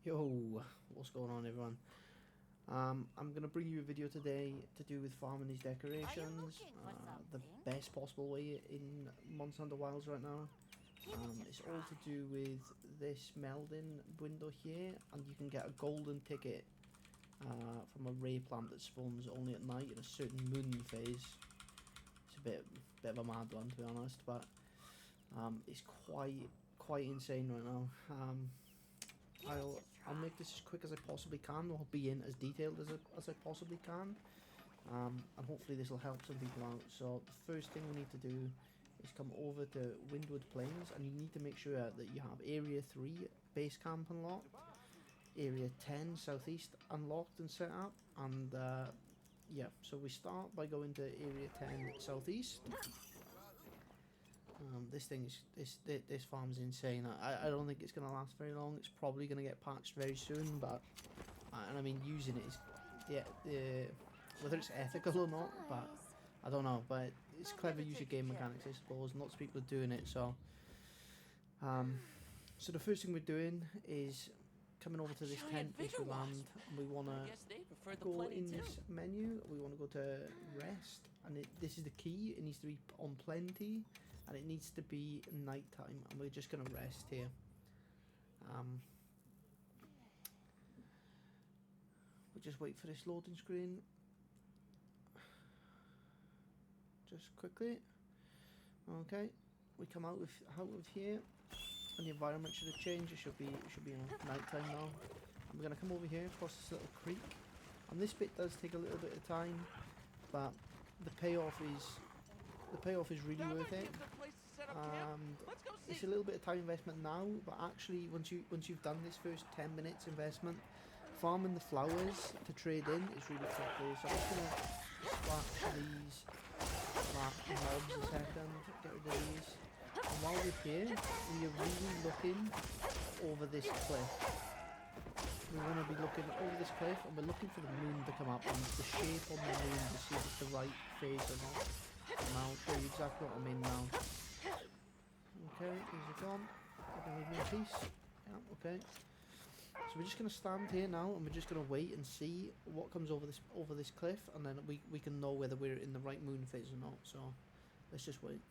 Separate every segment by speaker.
Speaker 1: Yo, what's going on everyone? I'm going to bring you a video today to do with farming these decorations the best possible way in Months Under Wilds right now. It's all to do with this melding window here, and you can get a golden ticket from a ray plant that spawns only at night in a certain moon phase. It's a bit of a mad one, to be honest, but it's quite insane right now. I'll make this as quick as I possibly can. I'll be in as detailed as I possibly can, and hopefully this will help some people out. So the first thing we need to do is come over to Windward Plains, and you need to make sure that you have Area 3 base camp unlocked, Area 10 southeast unlocked and set up, and yeah. So we start by going to Area 10 southeast. This farm's insane. I don't think it's gonna last very long. It's probably gonna get patched very soon, but and I mean using it is whether it's ethical or not, but I don't know. But it's clever use of game mechanics, I suppose. And lots of people are doing it. So so the first thing we're doing is coming over to this tent base we land, and we want to go in this menu. We want to go to rest, and this is the key. It needs to be on plenty, and it needs to be night time, and we're just going to rest here. We'll just wait for this loading screen just quickly. Okay, we come out of here, and the environment should have changed. It should be night time now. And we're going to come over here across this little creek, and this bit does take a little bit of time, but the payoff is really worth it. And it's a little bit of time investment now, but actually once you've done this first 10 minutes investment, farming the flowers to trade in is really quickly. So I'm just going to splash these mobs a second, get rid of these. And while we're here, we are really looking over this cliff. We want to be looking over this cliff, and we're looking for the moon to come up and the shape on the moon to see if it's the right phase or not. And I'll show you exactly what I mean now. Okay, these are gone. You can leave me in peace. Yeah, okay. So we're just going to stand here now, and we're just going to wait and see what comes over this cliff, and then we can know whether we're in the right moon phase or not. So let's just wait.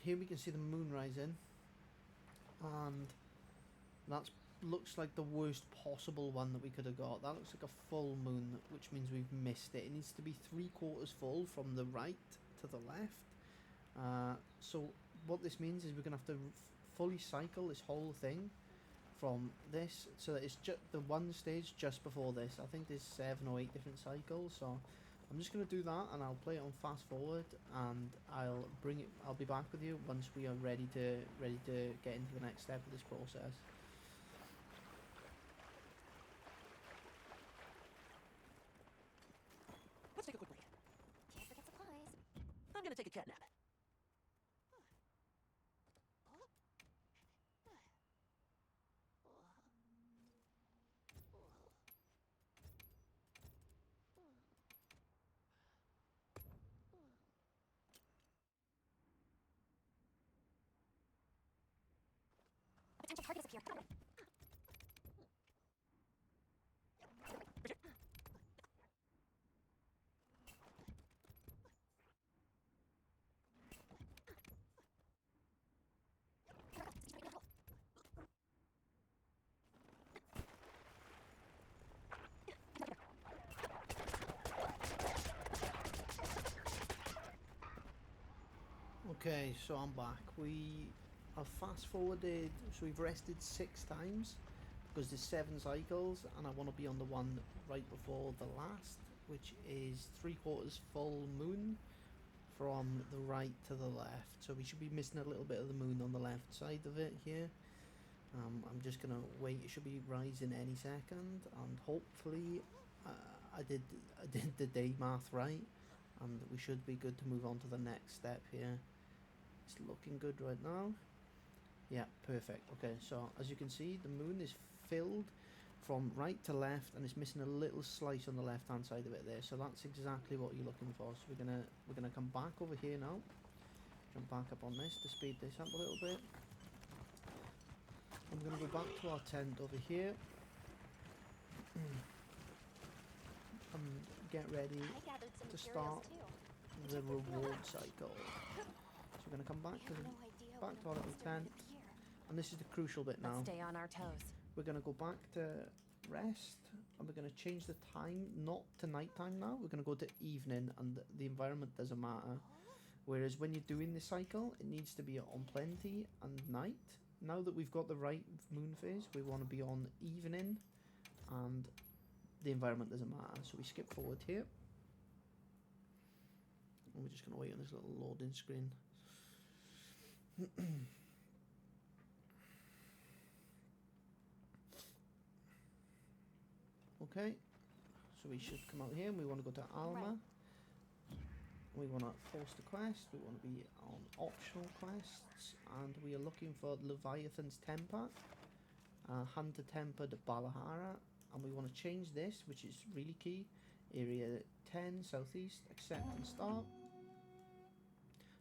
Speaker 1: Here we can see the moon rising, and that looks like the worst possible one that we could have got. That looks like a full moon, which means we've missed it. It needs to be 3/4 full from the right to the left. So what this means is we're going to have to fully cycle this whole thing from this, so that it's just the one stage just before this. I think there's 7 or 8 different cycles, so I'm just going to do that, and I'll play it on fast forward, and I'll be back with you once we are ready to get into the next step of this process.
Speaker 2: Let's take a quick break.
Speaker 3: Can't forget supplies.
Speaker 2: I'm gonna take a cat nap.
Speaker 3: Potential target has appeared.
Speaker 1: Okay, so I'm back. We have fast forwarded, so we've rested 6 times because there's 7 cycles, and I want to be on the one right before the last, which is 3/4 full moon from the right to the left. So we should be missing a little bit of the moon on the left side of it here. I'm just gonna wait. It should be rising any second, and hopefully I did the day math right, and we should be good to move on to the next step here. It's looking good right now. Yeah, perfect. Okay, so as you can see, the moon is filled from right to left, and it's missing a little slice on the left hand side of it there. So that's exactly what you're looking for. So we're gonna come back over here now. Jump back up on this to speed this up a little bit. I'm gonna go back to our tent over here and get ready
Speaker 3: I gathered some
Speaker 1: to
Speaker 3: materials
Speaker 1: start
Speaker 3: too.
Speaker 1: the reward cycle. So we're gonna come back
Speaker 3: We
Speaker 1: to
Speaker 3: have no idea
Speaker 1: back
Speaker 3: when
Speaker 1: to our
Speaker 3: a
Speaker 1: little
Speaker 3: monster might
Speaker 1: tent,
Speaker 3: appear.
Speaker 1: and this is the crucial bit now.
Speaker 4: Let's stay on our toes.
Speaker 1: We're going to go back to rest, and we're going to change the time, not to nighttime now. We're going to go to evening, and the environment doesn't matter. Whereas when you're doing the cycle, it needs to be on plenty and night. Now that we've got the right moon phase, we want to be on evening, and the environment doesn't matter. So we skip forward here. And we're just going to wait on this little loading screen. Okay, so we should come out here and we want to go to Alma. We want to post a quest, we want to be on optional quests, and we are looking for Leviathan's Temper, Hunter Tempered Balahara, and we want to change this, which is really key, area 10 southeast, accept and start.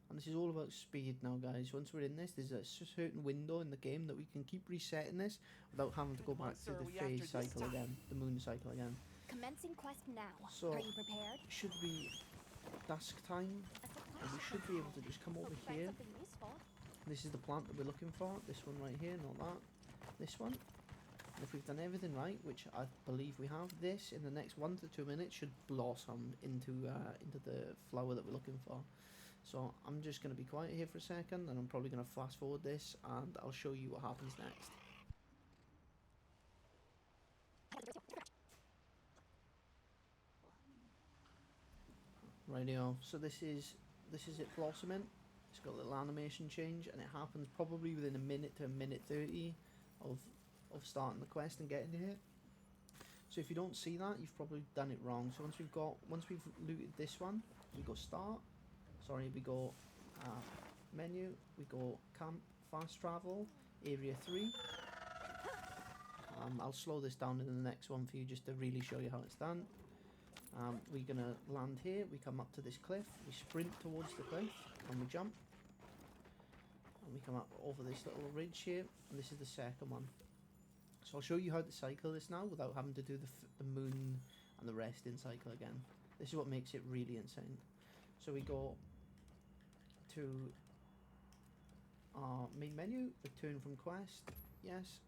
Speaker 1: And this is all about speed now, guys. Once we're in this, there's a certain window in the game that we can keep resetting this without having to go back to the phase cycle again, the moon cycle again.
Speaker 3: Commencing quest now.
Speaker 1: So,
Speaker 3: Are you prepared?
Speaker 1: Should be dusk time, and we should be able to just come over here.
Speaker 3: Something useful.
Speaker 1: This is the plant that we're looking for. This one right here, not that. This one. And if we've done everything right, which I believe we have, this in the next 1 to 2 minutes should blossom into the flower that we're looking for. So I'm just going to be quiet here for a second, and I'm probably going to fast forward this, and I'll show you what happens next. Rightio. So this is it blossoming. It's got a little animation change, and it happens probably within a minute to a minute 30 of starting the quest and getting here. So if you don't see that, you've probably done it wrong. So once we've looted this one, we go start. Sorry, we go menu, we go camp, fast travel, area 3. I'll slow this down in the next one for you just to really show you how it's done. We're going to land here, we come up to this cliff, we sprint towards the cliff, and we jump. And we come up over this little ridge here, and this is the second one. So I'll show you how to cycle this now without having to do the moon and the resting cycle again. This is what makes it really insane. So we go to our main menu, return from quest, yes.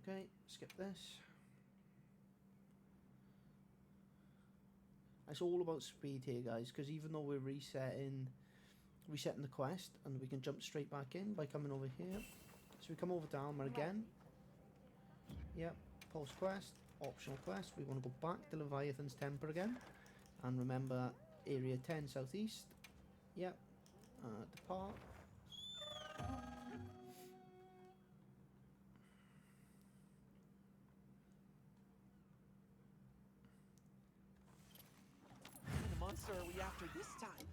Speaker 1: Okay, skip this. It's all about speed here, guys, because even though we're resetting the quest, and we can jump straight back in by coming over here. So we come over to Alma again. Yep, post quest, optional quest. We want to go back to Leviathan's Temper again, and remember area 10 southeast. Yep, depart.
Speaker 2: Monster are we after this time?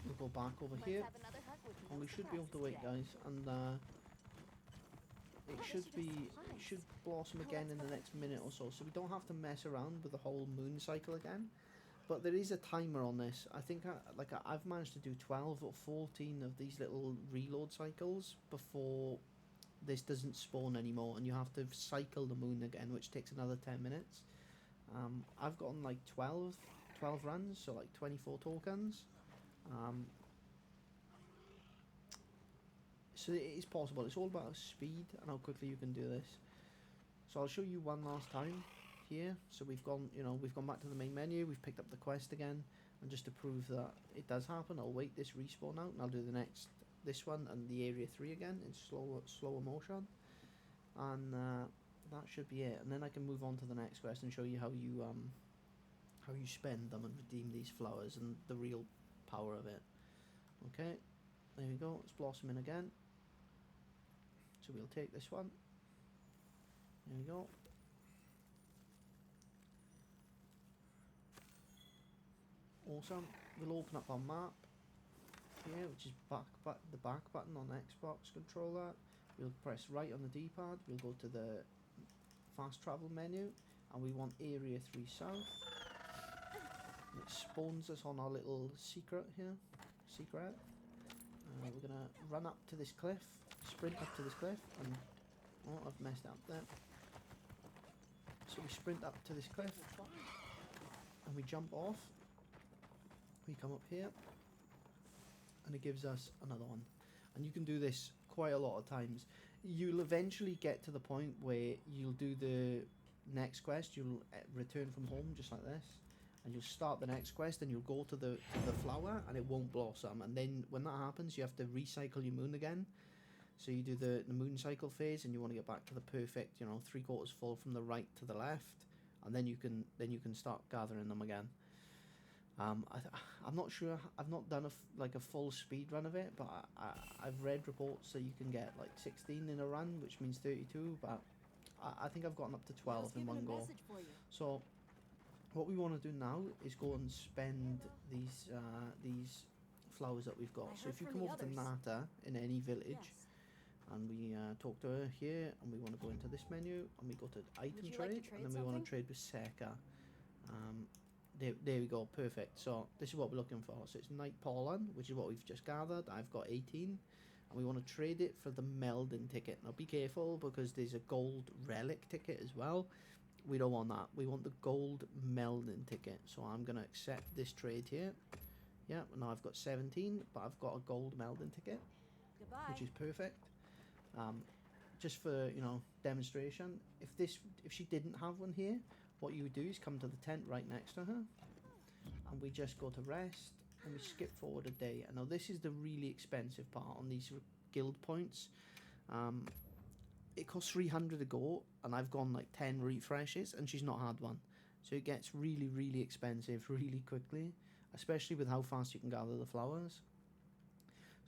Speaker 1: We'll go back over
Speaker 3: Let's
Speaker 1: here,
Speaker 3: have another hug with
Speaker 1: and
Speaker 3: no
Speaker 1: we should be able to wait,
Speaker 3: surprises
Speaker 1: guys, and it should blossom again in the next minute or so, so we don't have to mess around with the whole moon cycle again. But there is a timer on this. I think I've managed to do 12 or 14 of these little reload cycles before this doesn't spawn anymore, and you have to cycle the moon again, which takes another 10 minutes. I've gotten like 12 runs, so like 24 tokens. So it is possible. It's all about speed and how quickly you can do this. So I'll show you one last time here. So we've gone back to the main menu. We've picked up the quest again, and just to prove that it does happen, I'll wait this respawn out, and I'll do this one and the area 3 again in slower motion, and that should be it. And then I can move on to the next quest and show you how you spend them and redeem these flowers and the real power of it. Okay, there we go. It's blossoming again. So we'll take this one. There we go. Awesome. We'll open up our map. here, which is the back button on Xbox controller. We'll press right on the D-pad. We'll go to the fast travel menu, and we want Area 3 South. And it spawns us on our little secret here. We're gonna run up to this cliff, sprint up to this cliff, and oh, I've messed up there. So we sprint up to this cliff, and we jump off. We come up here, and it gives us another one. And you can do this quite a lot of times. You'll eventually get to the point where you'll do the next quest. You'll return from home just like this, and you'll start the next quest, and you'll go to the flower, and it won't blossom. And then when that happens, you have to recycle your moon again. So you do the moon cycle phase, and you want to get back to the perfect, 3/4 full from the right to the left, and then you can start gathering them again. I'm not sure. I've not done a full speed run of it, but I've read reports that you can get like 16 in a run, which means 32. But I think I've gotten up to 12 in one go. So what we want to do now is go and spend these flowers that we've got. So if you come over to Nata in any village, and we talk to her here, and we want to go into this menu, and we go to item trade, and then we want to trade with Seka. There we go, perfect. So this is what we're looking for. So it's night pollen, which is what we've just gathered. I've got 18, and we want to trade it for the melding ticket. Now be careful, because there's a gold relic ticket as well. We don't want that. We want the gold melding ticket. So I'm going to accept this trade here. Yeah, now I've got 17, but I've got a gold melding ticket.
Speaker 3: Goodbye.
Speaker 1: Which is perfect. Just for demonstration, if she didn't have one here, what you would do is come to the tent right next to her, and we just go to rest, and we skip forward a day. And now this is the really expensive part on these guild points. It costs 300 to go, and I've gone like 10 refreshes, and she's not had one. So it gets really, really expensive really quickly, especially with how fast you can gather the flowers.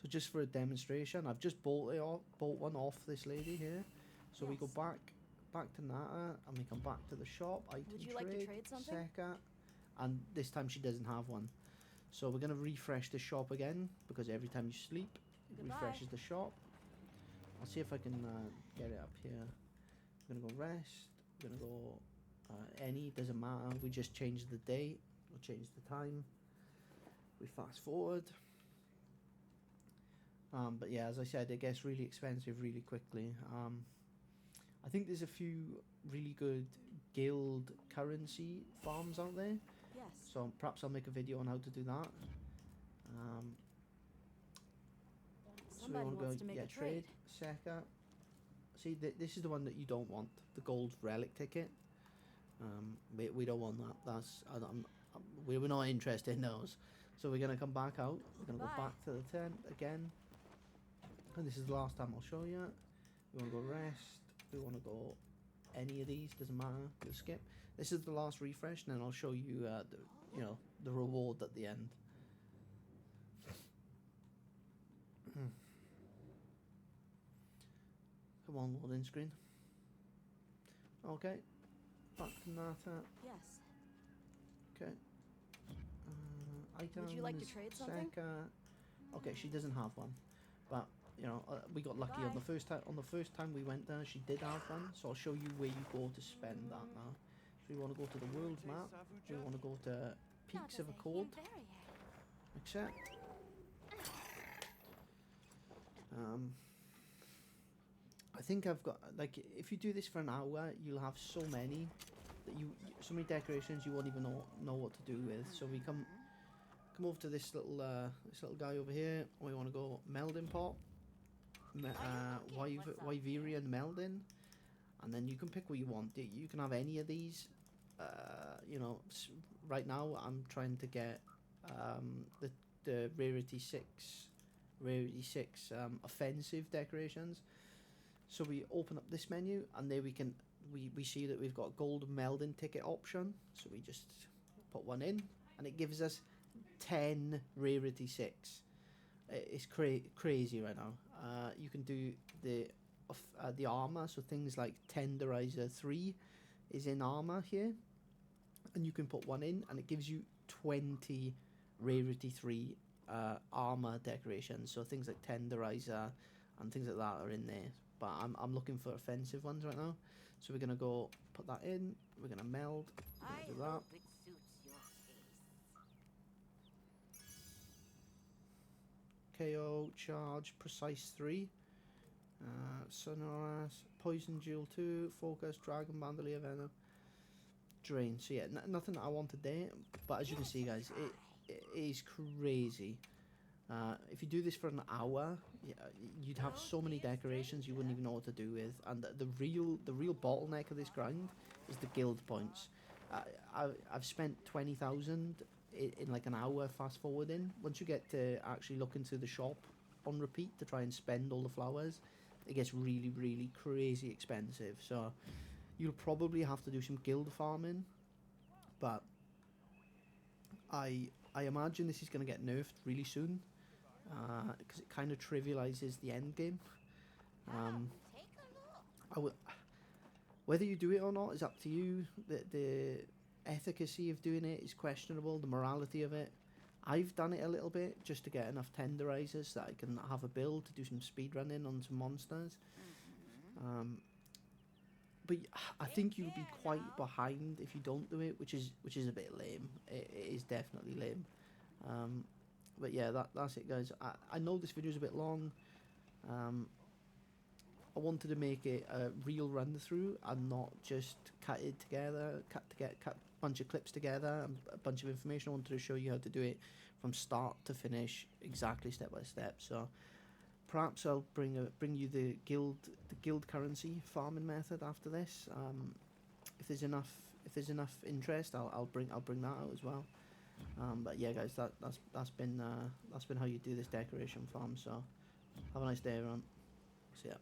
Speaker 1: So just for a demonstration, I've just bought one off this lady here. So we go back to Nata, and we come back to the shop.
Speaker 3: Would you like to trade something?
Speaker 1: Seka, and this time she doesn't have one. So we're gonna refresh the shop again, because every time you sleep, it refreshes the shop. I'll see if I can get it up here. I'm gonna go rest. I'm gonna go any, doesn't matter. We just change the date. We'll change the time. We fast forward. But yeah, as I said, it gets really expensive really quickly. I think there's a few really good guild currency farms out there.
Speaker 3: Yes.
Speaker 1: So perhaps I'll make a video on how to do that.
Speaker 3: Somebody wants to make a trade.
Speaker 1: Seka. See, this is the one that you don't want, the gold relic ticket. We don't want that. We're not interested in those. So we're gonna come back out. We're gonna go back to the tent again. And this is the last time I'll show you. We want to go rest. We want to go any of these. Doesn't matter. We'll skip. This is the last refresh, and then I'll show you the reward at the end. Come on, loading screen. Okay. Back to Nata.
Speaker 3: Yes.
Speaker 1: Okay. Items.
Speaker 3: Would you like to trade something?
Speaker 1: Seka. Okay, she doesn't have one, but we got lucky on the first time. On the first time we went there, she did have one. So I'll show you where you go to spend that now. So we want to go to the world map. We want to go to Peaks of Accord. Accept. I think I've got, if you do this for an hour, you'll have so many decorations you won't even know what to do with. So we come over to this little guy over here. We want to go melding pot, Wyverian melding, and then you can pick what you want. You can have any of these. Right now I'm trying to get the rarity 6 offensive decorations. So we open up this menu, and there we see that we've got gold melding ticket option. So we just put one in, and it gives us 10 rarity 6. It's crazy right now. You can do the armor, so things like Tenderizer 3 is in armor here, and you can put one in, and it gives you 20 rarity 3 armor decorations, so things like tenderizer and things like that are in there. But I'm looking for offensive ones right now. So we're gonna go put that in. We're gonna meld. We're gonna do that.
Speaker 4: it suits your taste.
Speaker 1: KO, charge, precise 3, sonoras, poison jewel 2, focus, dragon bandolier venom, drain. So yeah, nothing that I wanted there, but as you can see, guys, it is crazy. If you do this for an hour, yeah, you'd have so many decorations you wouldn't even know what to do with. And the real bottleneck of this grind is the guild points. I've spent 20,000 in like an hour fast forwarding. Once you get to actually look into the shop on repeat to try and spend all the flowers, it gets really, really crazy expensive. So you'll probably have to do some guild farming, but I imagine this is going to get nerfed really soon, because it kind of trivializes the end game.
Speaker 4: Take a look.
Speaker 1: Whether you do it or not is up to you. The efficacy of doing it is questionable. The morality of it. I've done it a little bit just to get enough tenderizers that I can have a build to do some speed running on some monsters. But I think you'll be quite behind if you don't do it, which is a bit lame. It is definitely lame. But yeah, that's it, guys. I know this video is a bit long. I wanted to make it a real run through and not just cut a bunch of clips together and a bunch of information. I wanted to show you how to do it from start to finish, exactly step by step. So perhaps I'll bring you the guild currency farming method after this. If there's enough interest, I'll bring that out as well. But yeah, guys, that's been how you do this decoration farm. So have a nice day, everyone. See ya.